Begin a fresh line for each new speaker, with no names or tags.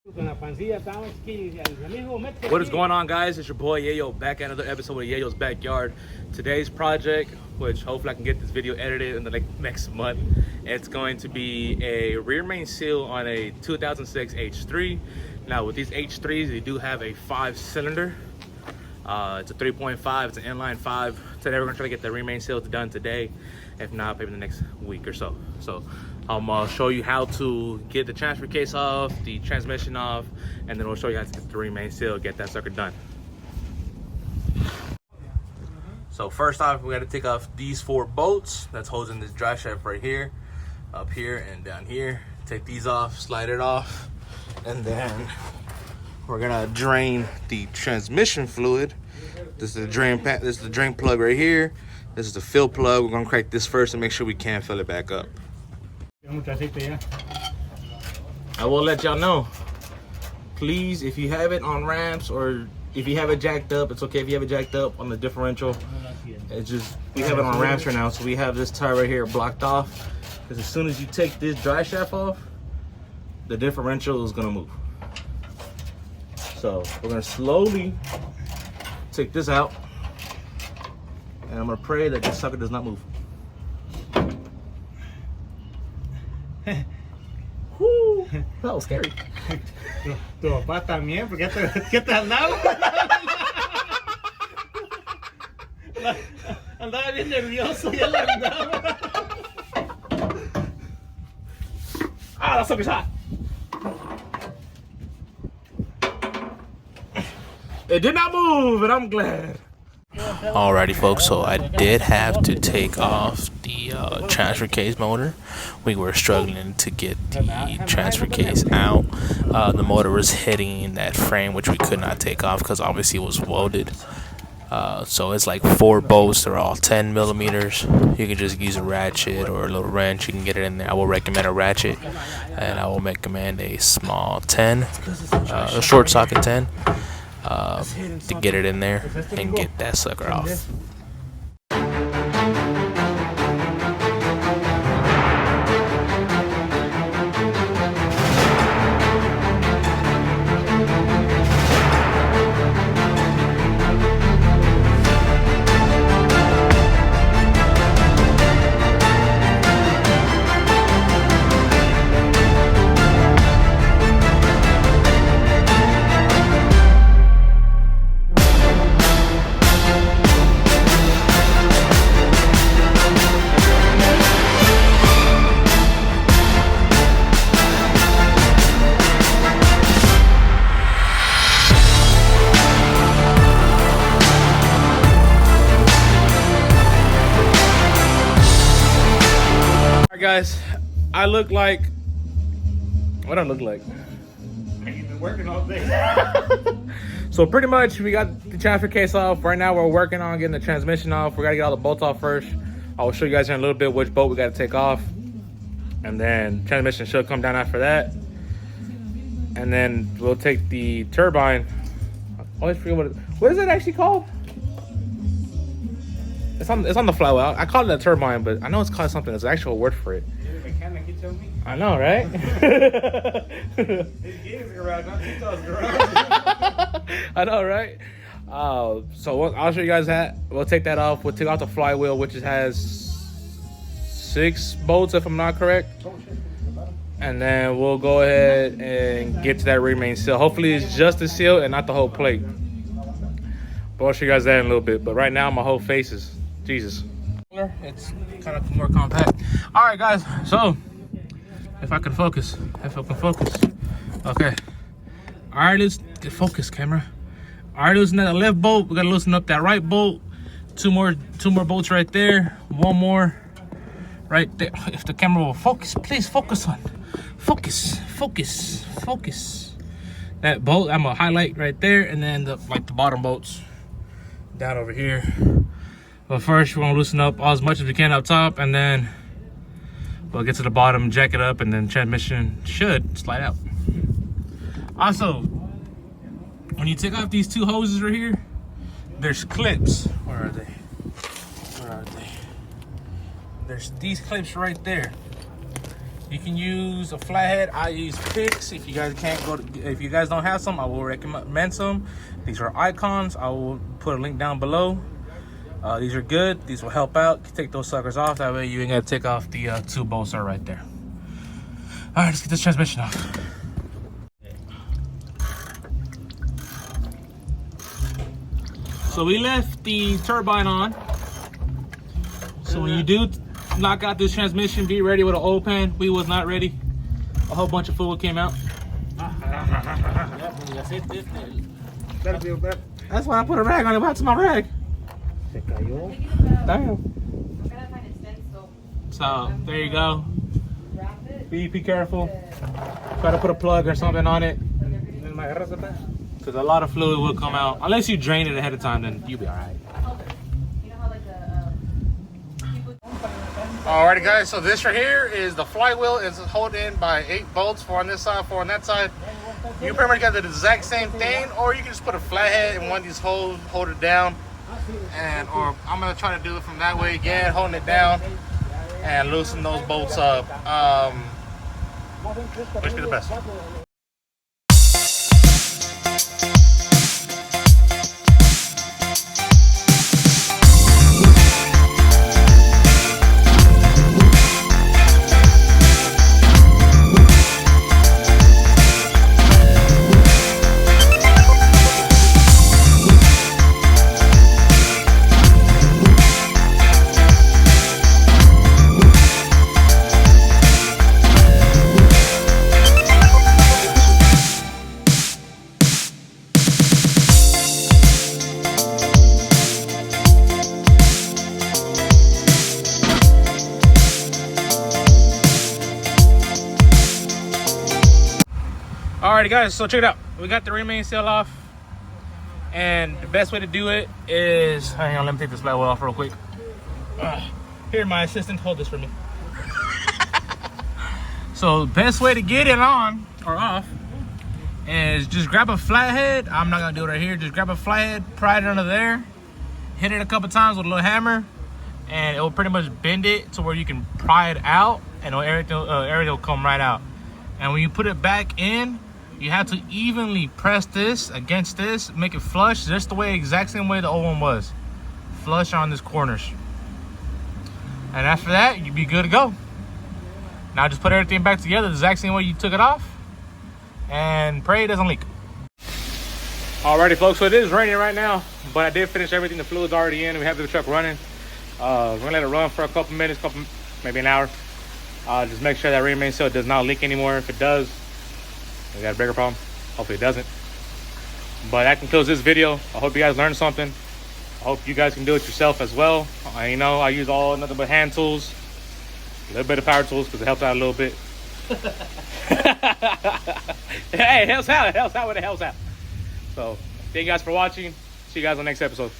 What is going on, guys? It's your boy Yayo back at another episode of Yeyo's Backyard. Today's project, which hopefully I can get this video edited in the next month, it's going to be a rear main seal on a 2006 H3. Now with these H3s, they do have a 5-cylinder. It's a 3.5, it's an inline 5. Today we're gonna try to get the rear main seal done today. If not, maybe the next week or so. So I'm gonna show you how to get the transfer case off, the transmission off, and then we'll show you how to get the rear main seal, get that sucker done. So first off, we gotta take off these 4 bolts that's holding this drive shaft right here, up here and down here. Take these off, slide it off, and then we're gonna drain the transmission fluid. This is the drain this is the drain plug right here. This is the fill plug. We're gonna crack this first and make sure we can fill it back up. I will let y'all know. Please, if you have it on ramps or if you have it jacked up, it's okay if you have it jacked up on the differential. It's just, we have it on ramps right now, so we have this tire right here blocked off. Because as soon as you take this drive shaft off, the differential is gonna move. So we're gonna slowly take this out, and I'm gonna pray that this sucker does not move. Woo, that was scary.
Tu papá también, porque ¿qué te andaba? Andaba bien nervioso y él andaba.
Ah, that sucker's hot. It did not move, and I'm glad.
Alrighty folks, so I did have to take off the transfer case motor. We were struggling to get the transfer case out. The motor was hitting that frame, which we could not take off because obviously it was welded. So it's like 4 bolts. They're all 10 millimeters. You can just use a ratchet or a little wrench. You can get it in there. I will recommend a ratchet, and I will recommend a small 10, a short socket 10. To get it in there and get that sucker off.
Guys, I look like, what do I look like?
You've been working all day.
So pretty much we got the transfer case off. Right now we're working on getting the transmission off. We gotta get all the bolts off first. I'll show you guys in a little bit which bolt we gotta take off, and then transmission should come down after that. And then we'll take the turbine. I always forget what is it actually called? It's on the Flywheel. I call it a turbine, but I know it's called something. There's an actual word for it.
You're the mechanic, you tell me?
I know, right?
His gear's garage, not Tito's garage.
I know, right? So I'll show you guys that. We'll take that off. We'll take off the flywheel, which has 6 bolts, if I'm not correct. And then we'll go ahead and get to that rear main seal. Hopefully it's just the seal and not the whole plate. But I'll show you guys that in a little bit. But right now my whole face is Jesus. It's kind of more compact. All right, guys. So if I can focus. Okay. All right, let's get focused, camera. All right, loosen that left bolt. We gotta loosen up that right bolt. Two more bolts right there. One more right there. If the camera will focus, please focus on. Focus. That bolt I'm gonna highlight right there, and then the bottom bolts down over here. But first, we want to loosen up as much as we can up top, and then we'll get to the bottom, jack it up, and then transmission should slide out. Also, when you take off these 2 hoses right here, there's clips. Where are they? There's these clips right there. You can use a flathead. I use picks. If you guys don't have some, I will recommend some. These are icons. I will put a link down below. These are good. These will help out. Take those suckers off. That way you ain't gotta take off the 2 bolts are right there. All right, let's get this transmission off. So we left the turbine on. So when you do knock out this transmission, be ready with an oil pan. We was not ready. A whole bunch of fluid came out. That's why I put a rag on it. What's my rag? Damn. So there you go. Be careful. Try to put a plug or something on it, because a lot of fluid will come out. Unless you drain it ahead of time, then you'll be all right. Alrighty guys, so this right here is the flywheel. It's held in by 8 bolts, 4 on this side, 4 on that side. You pretty much got the exact same thing, or you can just put a flathead in one of these holes, hold it down, or I'm gonna try to do it from that way again, holding it down and loosen those bolts up. Which be the best. Alrighty guys, so check it out. We got the rear mainsail off, and the best way to do it is, hang on, let me take this flywheel off real quick. Here, my assistant, hold this for me. So best way to get it on or off is just grab a flathead. I'm not gonna do it right here. Just grab a flathead, pry it under there, hit it a couple times with a little hammer, and it will pretty much bend it to where you can pry it out, and everything will come right out. And when you put it back in, you have to evenly press this against this, make it flush, just the exact same way the old one was. Flush on these corners. And after that, you'll be good to go. Now just put everything back together the exact same way you took it off, and pray it doesn't leak. Alrighty folks, so it is raining right now, but I did finish everything. The fluid's already in. We have the truck running. We're gonna let it run for a couple minutes, maybe an hour. Just make sure that rear mainsail does not leak anymore. If it does, we got a bigger problem. Hopefully it doesn't. But that concludes this video. I hope you guys learned something. I hope you guys can do it yourself as well. You know, I use nothing but hand tools, a little bit of power tools because it helps out a little bit. Hey, it helps out. It helps out when it helps out. So thank you guys for watching. See you guys on the next episode.